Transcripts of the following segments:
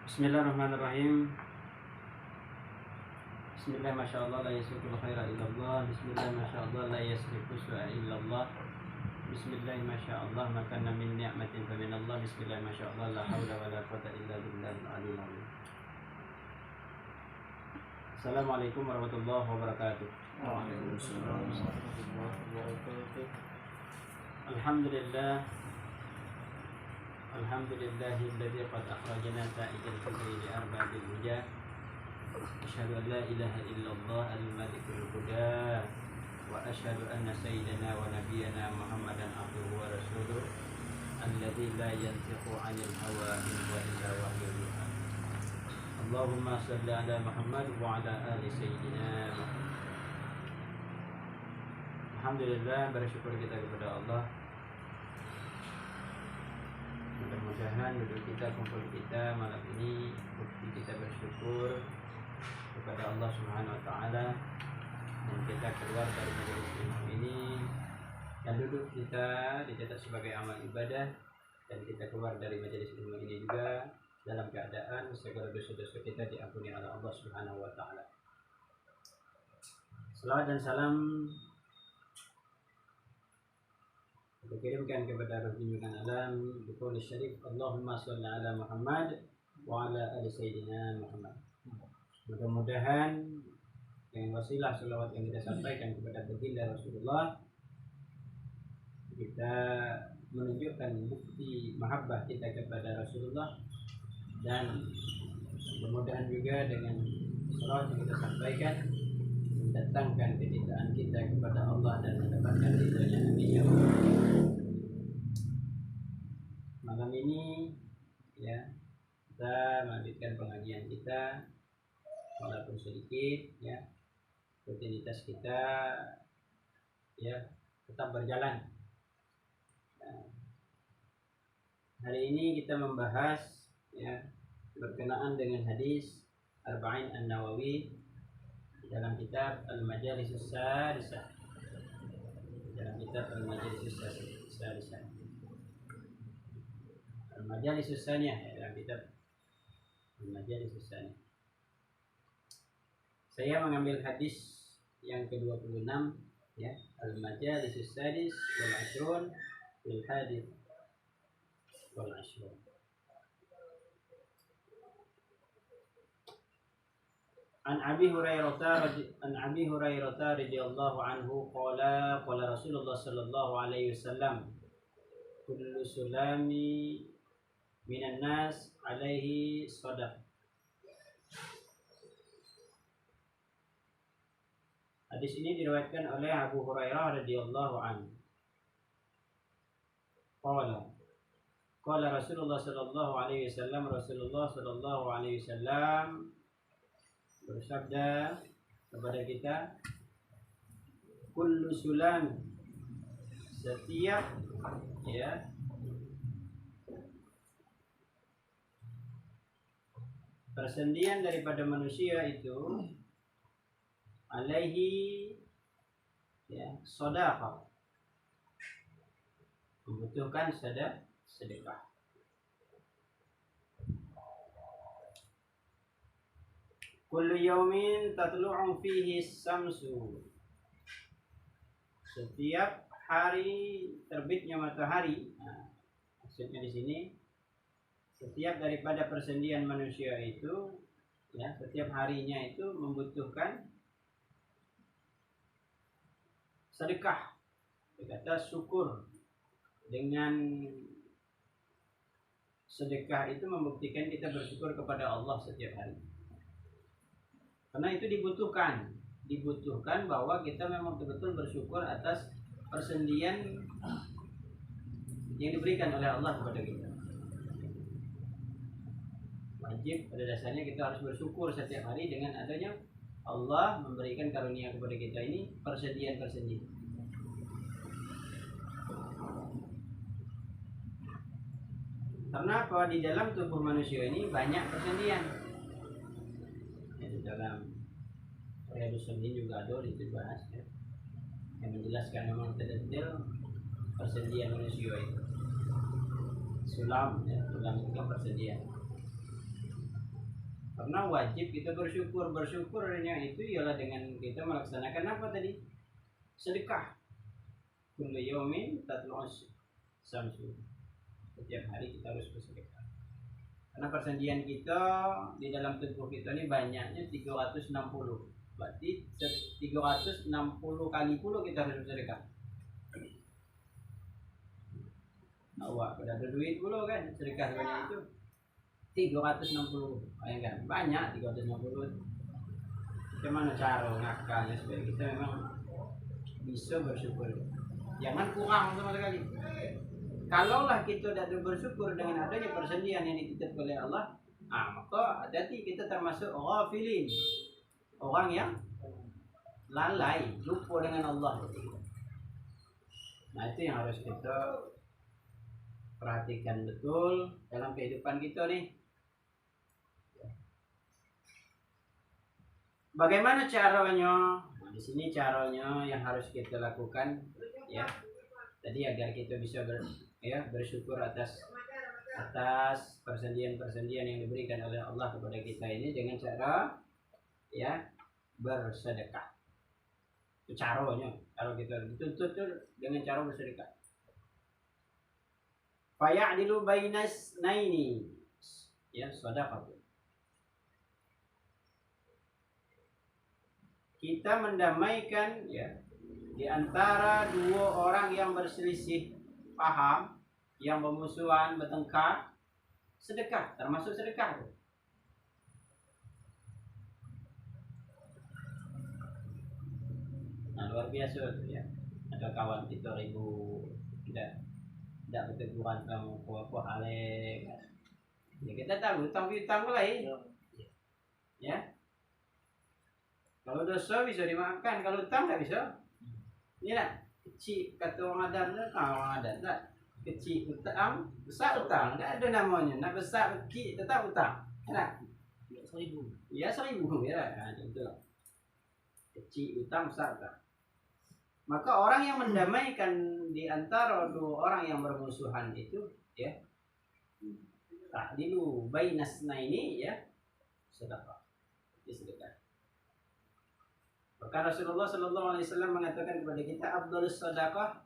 Bismillahirrahmanirrahim. Bismillah masyaallah la yasriqul khaira illallah. Bismillah masyaallah la yasriqu su'a illallah. Bismillah masyaallah makana min ni'matin fa min Allah. Bismillah masyaallah la haula wala quwwata illa billahil aliyyil azim. Assalamualaikum warahmatullahi wabarakatuh. Waalaikumsalam warahmatullahi wabarakatuh. Alhamdulillah. Alhamdulillahilladzi qad akhrajana ta'ijal fitri li arbabil huja. Asyhadu an la ilaha illallah al-malikul huda wa asyhadu anna sayyidana wa nabiyyana Muhammadan abduhu wa rasuluh alladzi la yantiqu 'anil hawa in huwa illa wahyun yuha. Allahumma shalli ala Muhammad wa ala ali sayyidina Muhammad. Alhamdulillah, bersyukur kita kepada Allah. Mudah-mudahan duduk kita, kumpul kita malam ini bukti kita bersyukur kepada Allah Subhanahu wa taala, dan kita keluar dari majelis ilmu ini dan duduk kita dicatat sebagai amal ibadah, dan kita keluar dari majelis ilmu ini juga dalam keadaan segala dosa-dosa kita diampuni oleh Allah Subhanahu wa taala. Salawat dan salam dikirimkan kepada Rasul junjungan alam biqauli syarif Allahumma shalli ala Muhammad wa ala ali sayyidina Muhammad. Mudah-mudahan dengan wasilah selawat yang kita sampaikan kepada baginda Rasulullah, kita menunjukkan bukti mahabbah kita kepada Rasulullah, dan mudah-mudahan juga dengan selawat yang kita sampaikan mendatangkan kecintaan kita kepada Allah dan mendapatkan ridhonya. Amin ya Allah. Malam ini ya kita melanjutkan pengajian kita walaupun sedikit, ya rutinitas kita ya tetap berjalan. Nah, hari ini kita membahas ya berkenaan dengan hadis Arba'in An-Nawawi dalam kitab Al-Majalisus Sadisah. Dalam kitab Al-Majalisus Sadisah. Al-Majalisus Saniyah, ya, dalam kitab Al-Majalisus Saniyah. Saya mengambil hadis yang ke-26 ya, Al-Majalisus Sadis wal Ashrun fil Hadith wal Ashrun. An Abi Hurairah radhiyallahu anhu qala Rasulullah sallallahu alaihi wasallam kullu sulami minan nas alaihi sadaq. Hadis ini diriwayatkan oleh Abu Hurairah radhiyallahu anhu. Qala Rasulullah sallallahu alaihi wasallam, Rasulullah sallallahu alaihi wasallam bersabda kepada kita, kullu sulam, setiap ya persendian daripada manusia itu alaihi ya sedekah, membutuhkan sedekah. Kullu yaumin tatlu'u fihi samsu, setiap hari terbitnya matahari. Nah, maksudnya di sini setiap daripada persendian manusia itu ya setiap harinya itu membutuhkan sedekah. Kata syukur, dengan sedekah itu membuktikan kita bersyukur kepada Allah setiap hari. Karena itu dibutuhkan bahwa kita memang betul-betul bersyukur atas persendian yang diberikan oleh Allah kepada kita. Wajib pada dasarnya kita harus bersyukur setiap hari dengan adanya Allah memberikan karunia kepada kita ini persendian-persendian. Karena apa? Di dalam tubuh manusia ini banyak persendian. Dalam Riyadhus Shalihin juga ada dibahas ya, yang menjelaskan memang detail persendian manusia itu. Sulam ya, sulam itu kan persendian. Karena wajib kita bersyukur. Bersyukurnya itu ialah dengan kita melaksanakan apa tadi? Sedekah. Kullu yaumin tatlu'us samsu. Setiap hari kita harus bersedekah. Karena persendian kita di dalam tubuh kita ini banyaknya 360. Berarti 360 kali puluh kita harus bersedekah. Awak pada ada duit puluh kan, sedekah sebanyak itu 360. Bayangkan, banyak 360. Bagaimana cara ngakalnya supaya kita memang bisa bersyukur? Jangan kurang sama sekali. Kalaulah kita tidak bersyukur dengan adanya persendian yang dititipkan oleh Allah, maka hati-hati kita termasuk ghafilin, orang yang lalai, lupa dengan Allah. Nah, itu yang harus kita perhatikan betul dalam kehidupan kita nih. Bagaimana caranya? Nah, di sini caranya yang harus kita lakukan, ya. Tadi agar kita bisa bersyukur atas persendian-persendian yang diberikan oleh Allah kepada kita ini dengan cara bersedekah. Itu caranya. Kalau kita dituntut dengan cara bersedekah. Faya'dilu bainas naini, sedekah. Kita mendamaikan di antara dua orang yang berselisih paham, yang bermusuhan, bertengkar, sedekah, termasuk sedekah. Nah, luar biasa tuh ya. Ada kawan kita tidak berteguran kamu apa halek. Ya kita tahu hutang lain. Ya. Kalau dosa bisa dimaafkan, kalau hutang tak bisa. Inilah kecil kata orang adat tak. Kecil hutang, besar hutang. Tak ada namanya. Nak besar kecil tetap hutang. Enak. 1.000. Ya 1.000 ya. Nah, itulah. Kecil hutang, besar hutang. Maka orang yang mendamaikan di antara dua orang yang bermusuhan itu ta'dilu bainas naini sedekah. Sedekah. Maka Rasulullah sallallahu alaihi wasallam mengatakan kepada kita afdhalus sedekah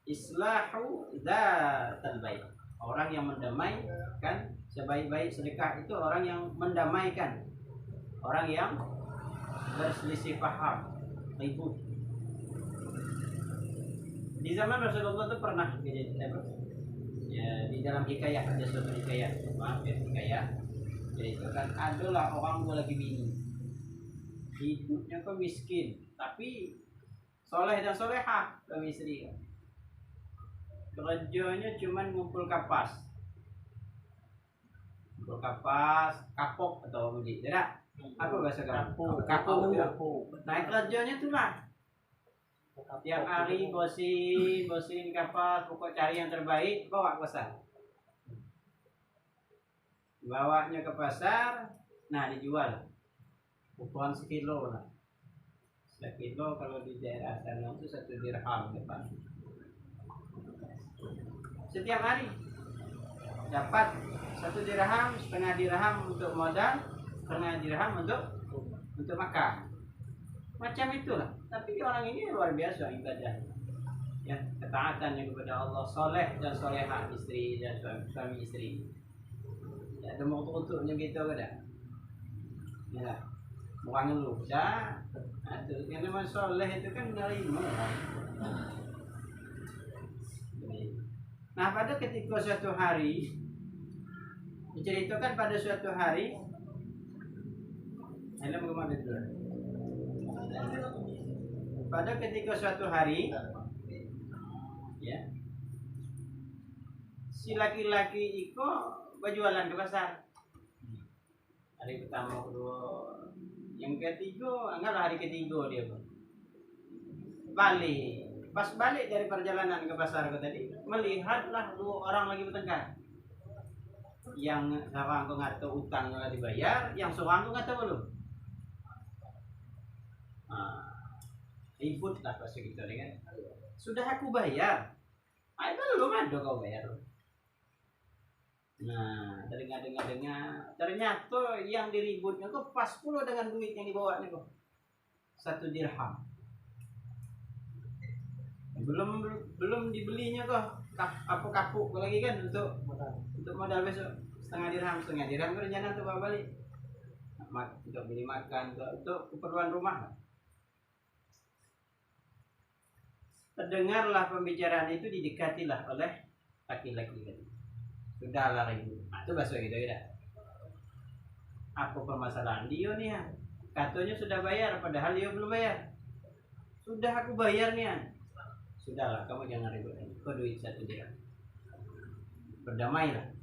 islahu dzatal bain. Orang yang mendamaikan, sebaik-baik sedekah itu orang yang mendamaikan orang yang berselisih paham, ribut. Di zaman Rasulullah itu pernah di dalam hikayah, ada suatu hikayah, jadi itu kan adalah orang tua lagi bini, hidupnya kok miskin tapi soleh dan solehah, suami istri. Kerjanya cuma ngumpul kapas, kapok atau begitu, tidak? Apa bahasa kamu? Kapok. Nah, kerjanya tuh lah. Tiap hari bosin kapas, pokok cari yang terbaik, bawa ke pasar. Bawanya ke pasar, nah dijual. Ukuran sekilo lah. Sekilo kalau di daerah sana itu 1 dirham depan. Setiap hari dapat 1 dirham, setengah dirham untuk modal, setengah dirham untuk makan. Macam itulah. Tapi orang ini luar biasa ibadah. Ketaatannya kepada Allah, soleh dan solehah istri dan suami istri. Ada untuk-untuknya gitu ada. Ya. Bukan ngeluh dah. Yang namanya soleh itu kan nerima. Nah, pada ketika suatu hari diceritakan pada suatu hari, pada ketika suatu hari si laki-laki itu berjualan ke pasar. Hari pertama, kedua, yang ketiga, anggaplah hari ketiga dia balik. Pas balik dari perjalanan ke pasar ke tadi, melihatlah 2 orang lagi bertengkar. Yang seorang tu ngata utangnya dibayar, yang seorang tu ngata belum. Ribut lah pas gitu kan. Sudah aku bayar. Belum ada kau bayar. Nah, dengar, ternyata yang diributnya kok pas pula dengan duit yang dibawanya kok. 1 dirham. Belum dibelinya kok. Kapuk lagi kan untuk modal besok. Setengah dirham kan rencana untuk bawa balik. Untuk beli makan, untuk keperluan rumah. Terdengarlah pembicaraan itu didekatilah oleh laki-laki tadi. Sudahlah ribut. Itu bahasa gitu ya. Apa permasalahan dia nih ya? Katanya sudah bayar, padahal dia belum bayar. Sudah aku bayar nih ya. Sudahlah, kamu jangan ribut lagi. Kau duit 1 dirham. Berdamailah.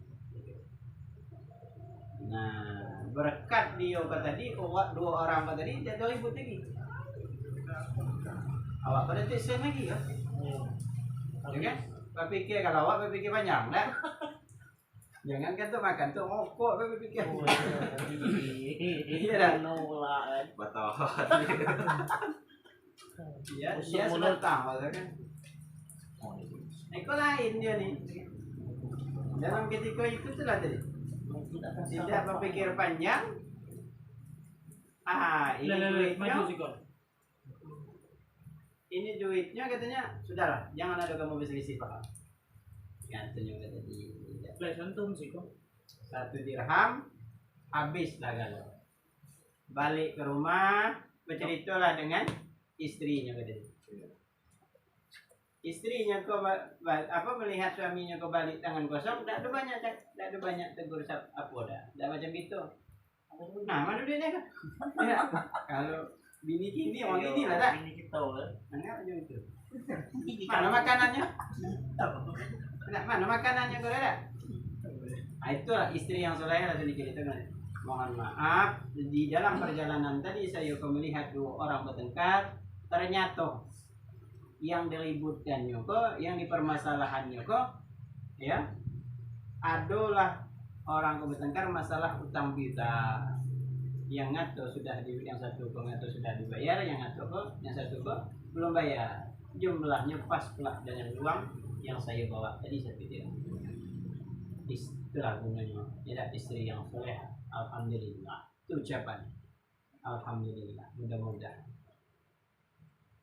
Nah, berkat dia tadi, 2 orang tadi tidak ribut lagi. Awak pada tesen lagi ya? Ya kan? Berpikir kalau awak berpikir panjang dah. Jangan kan tuh makan tuh ngokok berpikir. Iya dah. Nolak betul. Dia sudah tahu kan. Eko lain dia nih. Dalam ketika itu telah tadi. Tidak berpikir panjang. Ini duitnya. Ini duitnya katanya sudahlah, jangan ada kamu berselisih paham. Katanya kata dia. 1 dirham habis lah galau. Balik ke rumah berceritalah dengan istrinya katanya. Istrinya kok melihat suaminya kok balik tangan kosong, tidak ada banyak tegur apa dah. Tidak macam itu. Nah, mana duitnya kan? Ya, kalau bini kini orang ini lah dah. Bini kita lah. Mana macam itu? Mana makanannya? Mana makanannya kau dah? Nah, itulah istri yang soleh lah sedikit itu kan. Mohon maaf, di dalam perjalanan tadi saya melihat 2 orang bertengkar, ternyata yang diributkannya kok, yang dipermasalahannya kok, ya, adalah orang bertengkar masalah utang piutang. Yang ngatur sudah yang satu kok ngatur sudah dibayar, yang ngatur kok, yang satu kok belum bayar. Jumlahnya pas pula dengan uang yang saya bawa tadi 1 dirham. Itulah gunanya ya istri yang soleh. Alhamdulillah, itu ucapan alhamdulillah. Mudah-mudahan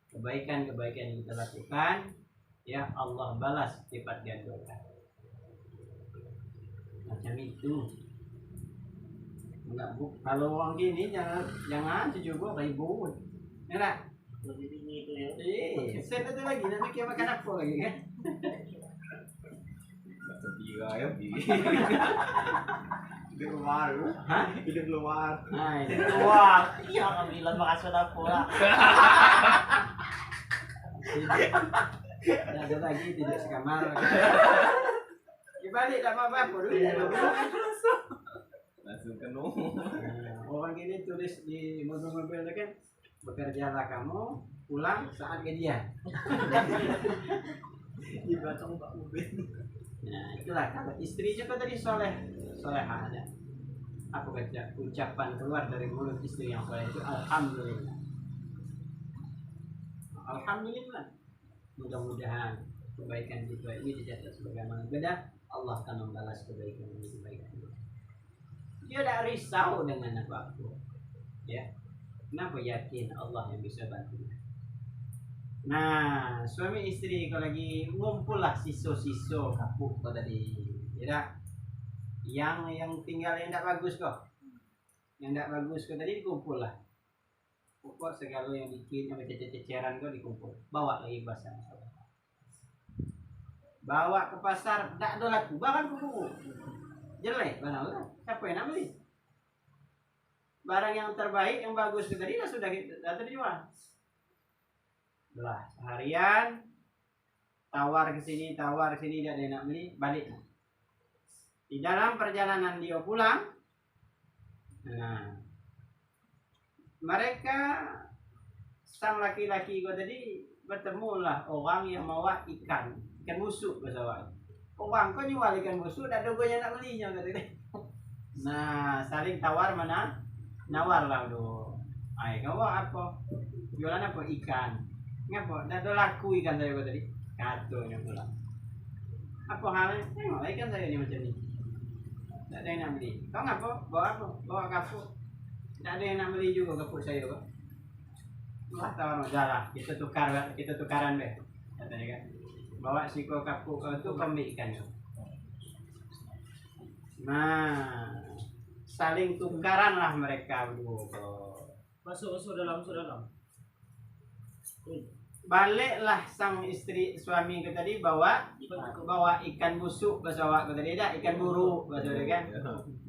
kebaikan yang kita lakukan ya Allah balas lipat gandakan macam itu. Enggak bu, kalau uang gini jangan 70 ribu ya Lebih tinggi itu ya. Set itu lagi nanti kita makan apa lagi kan. Tiga ya, hidup luar, hidup luar. Nah, Wah, iya kan bilang makasih udah pulang. ada lagi tidak sekamar. Dibalik tak apa-apa dulu. Langsung penuh. Orang gini tulis di mobil-mobil kan, bekerjalah kamu, pulang saat gajian. Di belakang Pak Ubin. Nah, itulah kalau istri juga tadi solehah ada. Apa kata ucapan keluar dari mulut istri yang soleh itu alhamdulillah. Alhamdulillah. Mudah-mudahan kebaikan kita ini dicatat sebagai amal ibadah. Allah akan membalas kebaikan ini kebaikan. Dia tidak risau dengan apapun. Ya. Kenapa yakin Allah yang bisa bantu? Nah, suami istri kalau lagi ngumpul lah siso-siso kapuk kok tadi, ya. Yang tinggal yang tidak bagus kok, yang tidak bagus kok tadi dikumpul lah. Pokok segala yang dikit yang ceceran kok dikumpul, bawa lagi ke pasar. Bawa ke pasar, tidak ada laku, bahkan kuku jelek, mana siapa yang nak beli? Barang yang terbaik, yang bagus kok tadi sudah terjual. Belah seharian tawar ke sini tidak ada yang nak beli, balik. Di dalam perjalanan dia pulang, nah mereka sang laki-laki gua tadi bertemulah orang yang bawa ikan busuk bahasa. Orang kau jual ikan busuk, tak ada gua yang nak belinya kata dia. Nah saling tawar mana? Nawar lah do. Kau apa? Jualan apa? Ikan. Ngapa? Dah ada laku ikan saya tadi. Katanya pula. Apa halnya? Tengok ikan saya ni macam ni. Tidak ada yang nak beli. Kau ngapa? Bawa apa? Bawa kapuk. Tidak ada yang nak beli juga kapuk saya kok. Wah, tahu jalan. Kita tukaran deh. Katanya kan. Bawa siko kapuk kau tu kembalikan. Nah, saling tukaran lah mereka berdua. Masuk dalam. Baliklah sang istri suami itu tadi bawa ikan busuk bahasa awak itu tadi dah, ikan buru bahasa dia kan.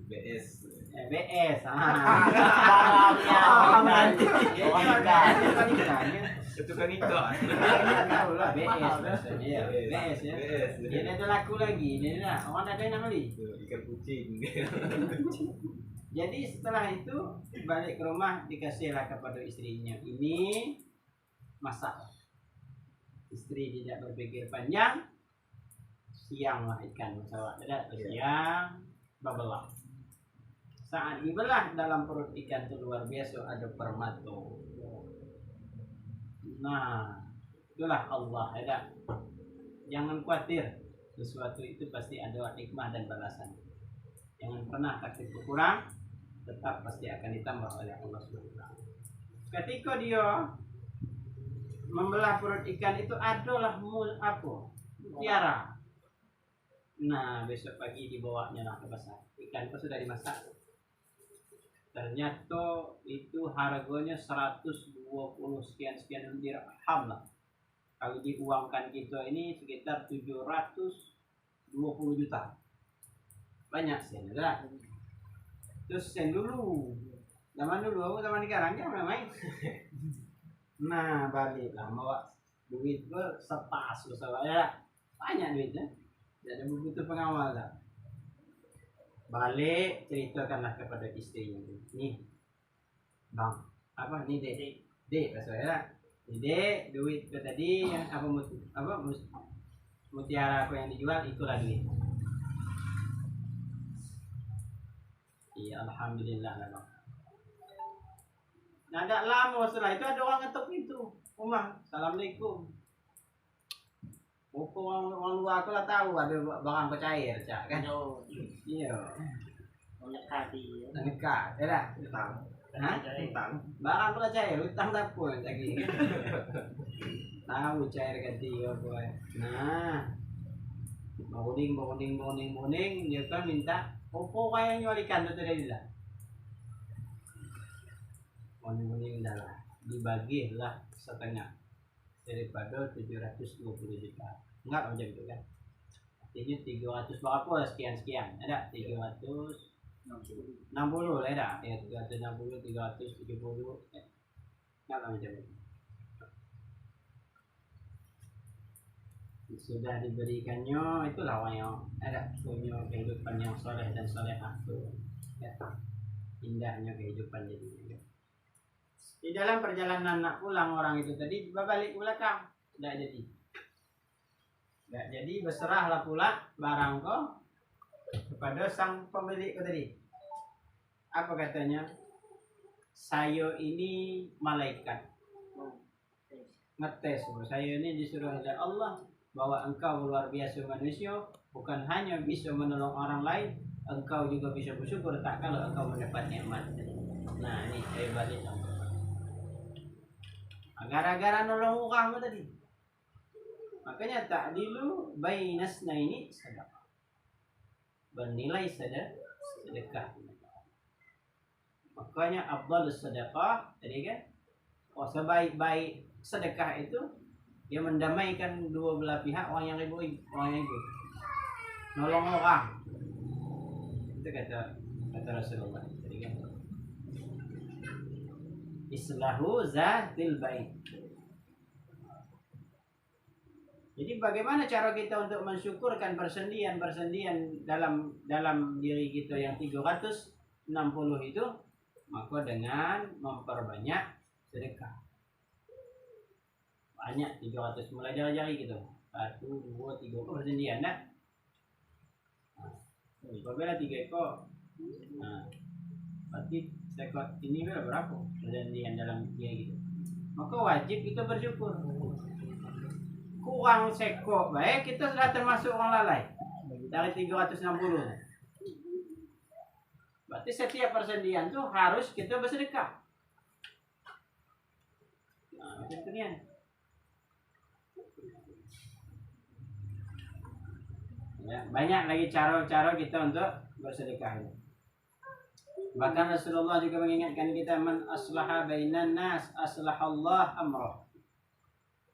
BS. BS. Itu kan ikan. Tahu lah BS bahasanya. BS ya. Dia ada laku lagi. Dia dah orang ada yang nama li. Ikan kucing. Jadi setelah itu balik ke rumah dikasihlah kepada istrinya ini masak. Istri tidak berpikir panjang, sianglah ikan masalah tidak siang babelah. Saat dibelah dalam perut ikan itu luar biasa ada permata. Nah, itulah Allah ada. Jangan khawatir, sesuatu itu pasti ada hikmah dan balasan. Jangan pernah takut berkurang, tetap pasti akan ditambah oleh Allah SWT. Ketika dia membelah perut ikan itu adalah mutiara. Nah, besok pagi dibawanya lah ke pasar. Ikan itu sudah dimasak. Ternyata itu harganya 120 sekian dirham lah. Kalau diuangkan kita ini sekitar 720 juta. Banyak sen, kan? Terus sen dulu. Zaman dulu aku zaman sekarang ya memang. Nah, baliklah bawa duit ke sepas soalnya banyak duitnya. Jadi butuh pengawal lah. Balik ceritakanlah kepada istrinya. Nih, bang, apa nih dek saya. Dek, duit itu tadi yang mutiara aku yang dijual itulah duit. Iya, alhamdulillah lah bang. Nah, tidak lama setelah itu ada orang ngetok pintu rumah. Assalamualaikum. Orang luar aku lah tahu ada barang cair, cak kan? Iya. Nekat, ya dah. Utang. Hah? Utang. Barang pula cair, utang tak pun lagi. Tahu cair ganti apa? Nah, boning, dia kan minta opo yang jual ikan tu tadi dah. Boning dah lah, dibagilah setengah daripada 720 juta. Enggak macam itu kan? Artinya 300 berapa sekian ada 360 lah ada ya 360 370 enggak macam itu. Sudah diberikannya itulah orang yang ada punya kehidupan yang soleh dan solehah tu ya, indahnya kehidupan jadi. Di dalam perjalanan nak pulang orang itu tadi balik ke belakang tidak jadi berserahlah pula barang kau kepada sang pemilik kau tadi. Apa katanya? Saya ini malaikat ngetes, saya ini disuruh oleh Allah bahwa engkau luar biasa manusia, bukan hanya bisa menolong orang lain, engkau juga bisa bersyukur tak kalau engkau mendapat nikmat. Nah ini saya balik gara-gara nolong orang tadi. Makanya ta'dilu bainasna ini sedekah. Bernilai sedekah. Makanya afdhalus sedekah tadi kan. Sebaik-baik sedekah itu dia mendamaikan dua belah pihak, orang yang ribut. Nolong orang. Itu kata Rasulullah tadi kan. Islahu zatil bain. Jadi bagaimana cara kita untuk mensyukurkan persendian dalam diri kita yang 360 itu? Maka dengan memperbanyak sedekah. Banyak 300 mulai jari-jari gitu. 1, 2, 3 persendian dah. Apabila 3 ekor. Nah, berarti sekot ini berapa persendian dalam dia gitu. Maka wajib kita bersyukur. Kurang sekok baik kita sudah termasuk orang lalai dari 360. Berarti setiap persendian tuh harus kita bersedekah. Nah, macam tu ni kan. Ya, banyak lagi cara-cara kita untuk bersedekah. Bahkan Rasulullah juga mengingatkan kita, man aslaha bainan nas aslahallah amrah.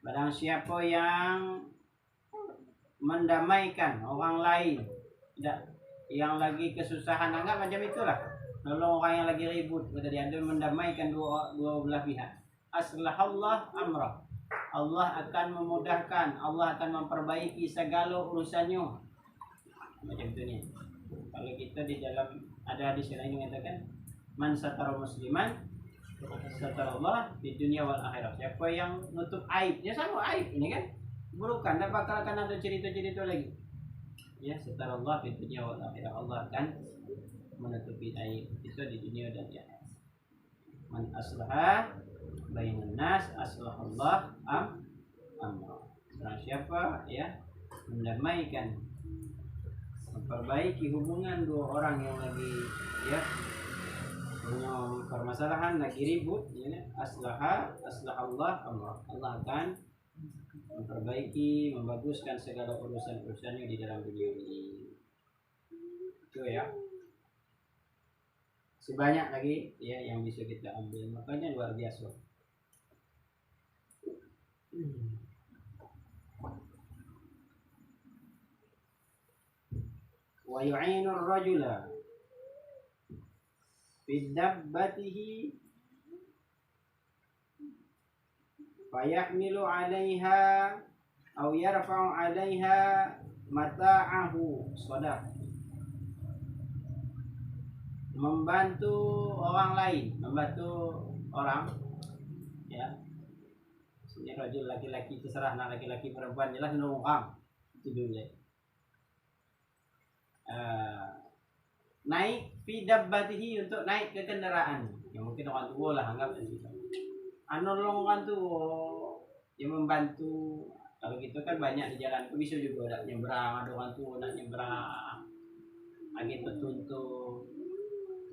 Barang siapa yang mendamaikan orang lain, yang lagi kesusahan, anggap macam itulah, nolong orang yang lagi ribut, kata dia, dia mendamaikan dua belah pihak. Aslahallah amrah. Allah akan memudahkan, Allah akan memperbaiki segala urusannya. Macam tu ni. Kalau kita di dalam ada hadis yang lain mengatakan, man satara musliman satarallah di dunia wal akhirat. Siapa yang nutup aib, dia sama aib ini kan, burukan, dan bakal akan ada cerita-cerita lagi. Ya, satarallah di dunia wal akhirat. Allah akan menutupi aib itu di dunia dan di akhirat. Man aslaha bainan nas aslahallah amra. Barang siapa ya mendamaikan, memperbaiki hubungan dua orang yang lagi ya punya permasalahan, lagi ribut, ya, aslahallah amra. Allah akan memperbaiki, membaguskan segala urusan-urusannya di dalam dunia ini. Itu ya. Sebanyak lagi ya yang bisa kita ambil, makanya luar biasa. Wa yu'inu ar-rajula fi dabbatihi fayahmilu 'alaiha aw yarfa'u 'alaiha mata'ahu shadaqah. Membantu orang lain, membantu orang ya. Ini rajul laki-laki, terserah nak laki-laki perempuan, jelas orang itu dulu ya. Naik fi dabbatihi, untuk naik ke kendaraan. Ya mungkin orang tua lah, anggap gitu. Nolong orang tua, yang membantu. Kalau gitu kan banyak di jalan, bisa juga nak nyebrang, ada orang tua nak nyebrang, lagi tertuntut.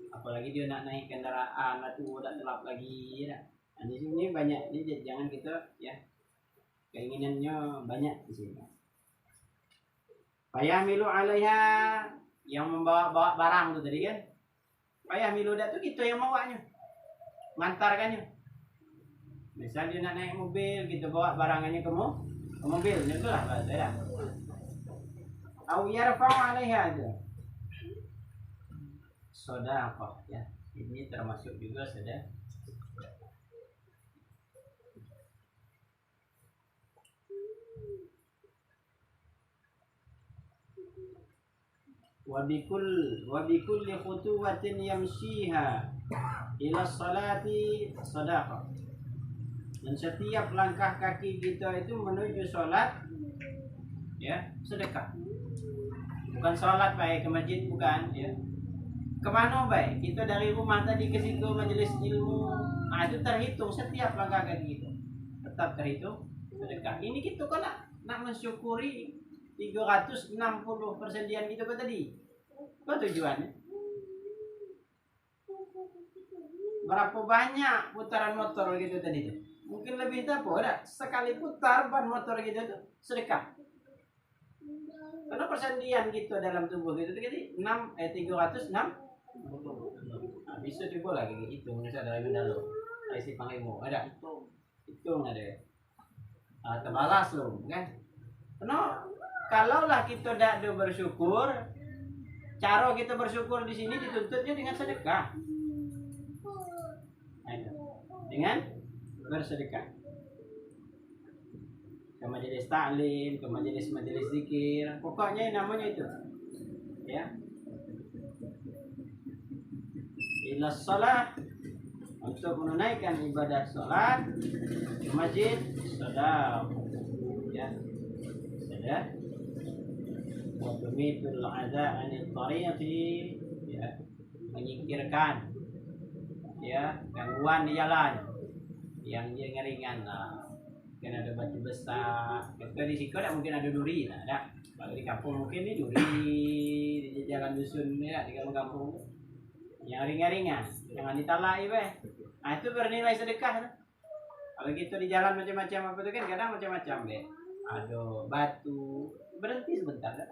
Apalagi dia nak naik kendaraan, tu tak telap lagi ya. Di sini banyak, ini jangan kita ya keinginannya banyak di sini. Fayahmilu 'alaiha, yang membawa barang tu tadi kan. Fayahmilu dah tu kita yang bawanya, mengantarkannya. Misal dia nak naik mobil, kita bawa barangannya ke mobil, itulah bahasa ya. Au yarfa'u 'alaiha tu shadaqah ya. Ini termasuk juga sedekah. Wa bikulli khutuwatin yamshiha ila salati shadaqah. Dan setiap langkah kaki kita itu menuju salat ya sedekah. Bukan salat baik ke masjid, bukan ya. Kemana baik? Kita dari rumah tadi ke situ majelis ilmu, nah itu terhitung setiap langkah kaki kita, tetap terhitung sedekah. Ini kita kan nak mensyukuri 360 persediaan kita tadi. Apa tujuannya? Berapa banyak putaran motor gitu tadi tuh? Mungkin lebih tak apa, sekali putar ban motor gitu tuh sedekah. Karena persendian gitu dalam tubuh gitu tadi 306. Nah, bisa coba lagi hitung, misalnya dari dalam isi panglimo ada hitung ada. Terbalas loh kan. Karena kalaulah kita tidak bersyukur, cara kita bersyukur di sini dituntutnya dengan sedekah. Dengan bersedekah. Ke majelis taklim, ke majelis zikir, pokoknya namanya itu. Ya. Ila shalah, untuk menunaikan ibadah salat di masjid, sedekah. Ya. Sedekah. Wa tumitul adza 'anil tariqi, ya, menyingkirkan ya gangguan di jalan yang dia ngeringan lah. Mungkin ada batu besar, kita di sini tak mungkin ada duri, tak ada. Kalau di kampung mungkin ni duri di jalan dusun ni lah, di kampung-kampung Yang ringan-ringan, jangan ditalai be. Nah itu bernilai sedekah. Kalau gitu di jalan macam-macam apa itu kan kadang macam-macam be. Aduh, batu, berhenti sebentar dah.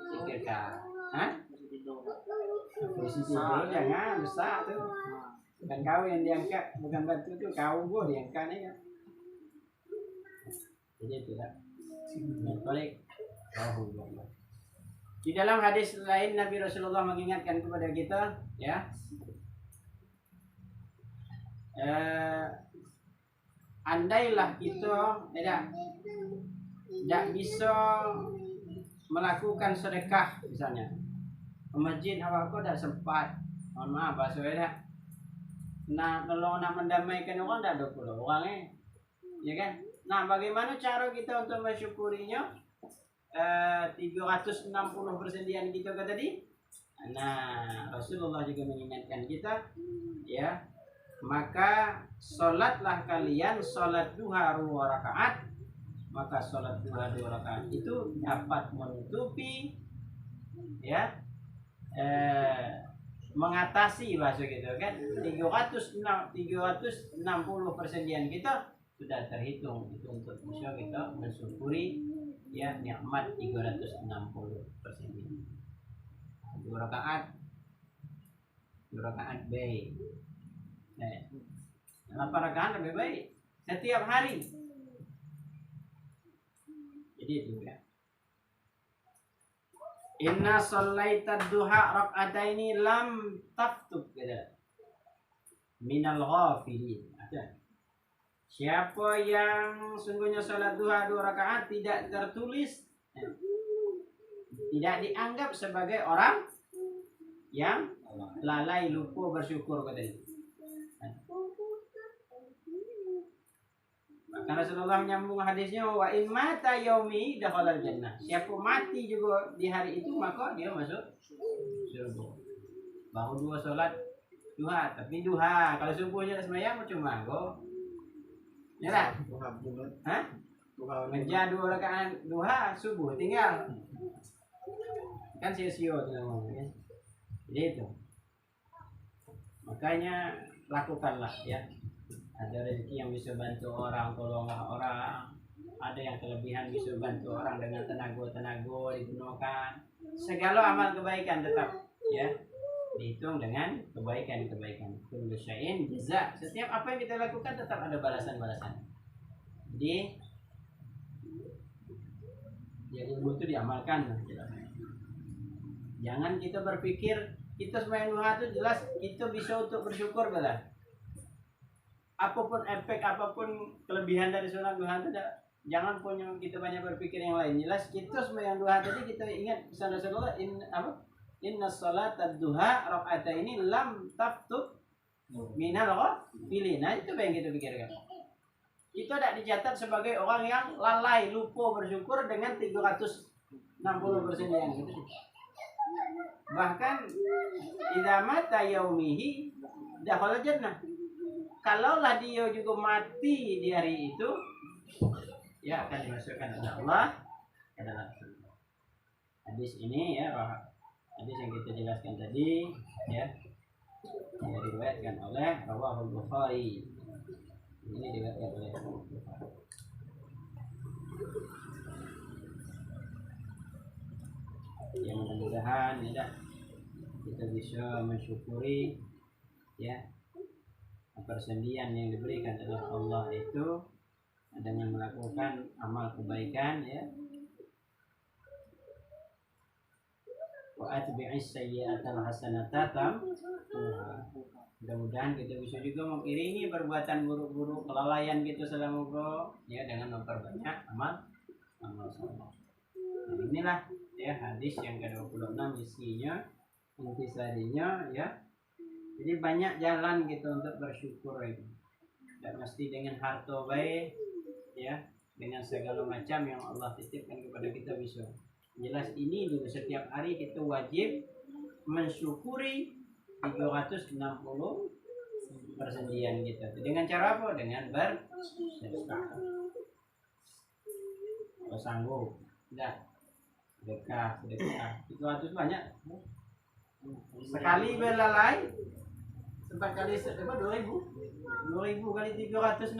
Pikirkan, hah? Posisi dulu jangan besar tuh. Bukan kau yang diangkat, bukan batu tuh kau gua diangkat nih kan. Jadi itu lah. Balik. Di dalam hadis lain Nabi Rasulullah mengingatkan kepada kita, ya, andailah kita tidak bisa melakukan sedekah misalnya ke masjid apa tidak sempat, mohon maaf bahasanya, nah kalau nak mendamaikan orang tidak ada pula orangnya, ya kan? Nah bagaimana cara kita untuk mensyukurinya? 360 persediaan kita ke tadi. Nah Rasulullah juga mengingatkan kita, ya, maka sholatlah kalian sholat duha 2 rakaat. Maka sholat duha 2 rakaat itu dapat menutupi, ya, mengatasi bahasa gitu kan 360 persediaan kita sudah terhitung. Itu untuk bisa kita mensyukuri, ya, nikmat 360 persediaan. 2 rakaat baik. Nah, 8 rakaat lebih baik setiap hari. Jadi itu ya. Inna shallaita duha rak'ataini lam taftub kada minal ghafilin. Siapa yang sungguhnya salat duha 2 rakaat tidak tertulis, tidak dianggap sebagai orang yang lalai lupa bersyukur katanya. Karena Rasulullah menyambung hadisnya, wa in mata yaumi dakhalal jannah. Siapa mati juga di hari itu maka dia masuk surga. Baru 2 salat duha, tapi duha kalau subuhnya sembahyang cuma go. Ya lah. Duha bulat. Hah? Duha Kerja 2 rakaat duha subuh tinggal. Kan sia-sia tu namanya. Jadi itu. Makanya lakukanlah, ya. Ada rezeki yang bisa bantu orang, tolonglah orang. Ada yang kelebihan bisa bantu orang dengan tenaga digunakan. Segala amal kebaikan tetap, ya, dihitung dengan kebaikan. Kullu syai'in jaza. Setiap apa yang kita lakukan tetap ada balasan-balasan. Jadi ilmu itu diamalkan. Jangan kita berpikir kita sembahyang duha itu jelas kita bisa untuk bersyukur belah. Apapun efek, apapun kelebihan dari sholat duha itu jangan punya kita banyak berpikir yang lain. Jelas kita sembahyang duha tadi kita ingat pesan Rasulullah, inna sholata duha raka'ataini lam taftub minal ghafilin. Nah itu yang kita pikirkan. Itu tidak dicatat sebagai orang yang lalai, lupa bersyukur dengan 360% yang itu. Bahkan idza mata yaumihi dakhala jannah. Kalaulah dia juga mati di hari itu, ya akan dimasukkan oleh Allah ke dalam surga. Hadis ini, ya, hadis yang kita jelaskan tadi, ya, yang diriwayatkan oleh Rawahul Bukhari. Ini diriwayatkan oleh Bukhari. Yang mudah-mudahan, ya, kita bisa mensyukuri, ya, persendian yang diberikan oleh Allah itu dengan melakukan amal kebaikan, ya. Wa atbi'is sayyi'atal hasanata tamhuha. Mudah-mudahan kita bisa juga mengiringi perbuatan buruk-buruk, kelalaian kita selama bro, ya, dengan memperbanyak amal saleh. Nah, inilah, ya, hadis yang ke-26 isinya, intisarinya, ya. Jadi banyak jalan gitu untuk bersyukur itu. Tidak mesti dengan harta baik, ya, dengan segala macam yang Allah titipkan kepada kita bisa. Jelas ini juga setiap hari kita wajib mensyukuri 360 persendian kita. Dengan cara apa? Dengan bersedekah. Kalau sanggup, tidak sedekah. 300 banyak. Sekali belalai 4 kali apa 2.000 kali 360.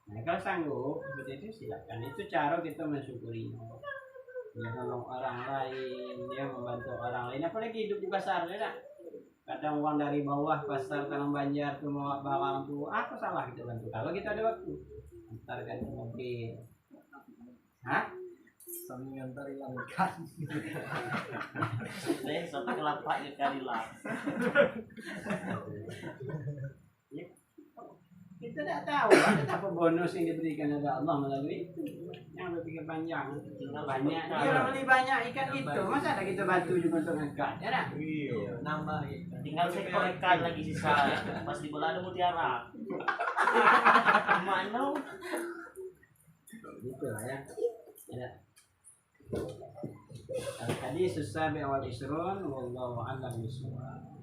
Nah, kalau sanggup seperti itu silakan. Itu cara kita mensyukurinya. Dia nolong orang lain, dia membantu orang lain. Apalagi hidup di pasar, ya tak? Kadang uang dari bawah pasar Tanah Banjar tuh mau barang tuh apa salah kita bantu? Kalau kita ada waktu, antarkan ke mobil. Hah? Sambil ngantar ikan ikan. Satu kelapa kali lah. Kita tidak tahu ada apa bonus yang diberikan oleh Allah melalui itu. Yang berpikir panjang, banyak. Dia beli banyak ikan itu, masa ada kita bantu juga untuk ngangkat, ya tak? Iya. Nambah. Tinggal seekor ikan lagi sisa. Pas di bola ada mutiara. Mana? Gitu lah ya. Ya. Al-hadis as-sabi' wal 20 wallahu a'lam bishawab.